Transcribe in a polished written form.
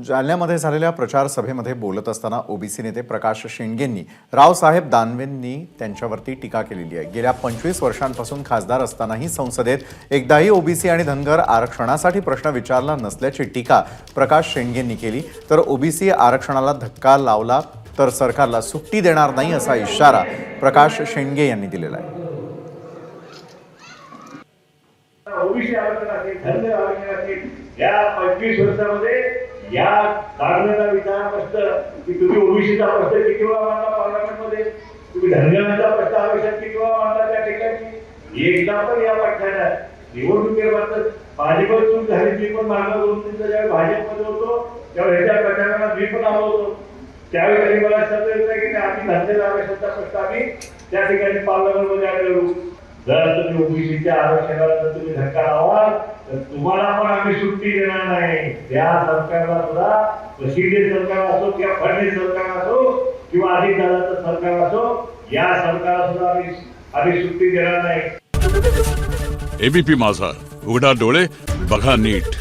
जालन्यामध्ये झालेल्या प्रचार सभेमध्ये बोलत असताना ओबीसी नेते प्रकाश शेंडगेंनी रावसाहेब दानवेंनी त्यांच्यावरती टीका केलेली आहे। गेल्या 25 वर्षांपासून खासदार असतानाही संसदेत एकदाही ओबीसी आणि धनगर आरक्षणासाठी प्रश्न विचारला नसल्याची टीका प्रकाश शेंडगेंनी केली। तर ओबीसी आरक्षणाला धक्का लावला तर सरकारला सुट्टी देणार नाही असा इशारा प्रकाश शेंडगे यांनी दिलेला आहे। ओबीसी आरक्षणाचे धनगर आरक्षणाचे या 25 वर्षामध्ये या काढण्याचा विचार प्रश्न की तुम्ही ओबीसीचा प्रश्न किती वेळा मांडला पार्लमेंटमध्ये, तुम्ही धनगरांचा प्रश्न आरक्षण किती वेळा मांडला त्या ठिकाणी, एकदा पण या पक्षाने निवडणुकीबाबत भाजपत चूक झाली ती पण मागं 2-3 ज्यावेळी भाजपमध्ये होतो त्यावेळी ह्याच्या प्रचाराला मी पण आलो होतो, त्यावेळी त्यांनी मला शब्द दिला की आम्ही धनगर आरक्षणाचा प्रश्न आम्ही त्या ठिकाणी पार्लमेंटमध्ये आणू। जर तुम्ही ओबीसीच्या आरक्षणाला जर तुम्ही धक्का लावाल तर तुम्हाला पण आम्ही सुट्टी देणार नाही। त्या सरकारला सुद्धा शिंदे सरकार असो किंवा फडणवीस सरकार असो किंवा अधिक दलाचं सरकार असो, या सरकारला सुद्धा आम्ही सुट्टी देणार नाही। एबीपी माझा, उघडा डोळे बघा नीट।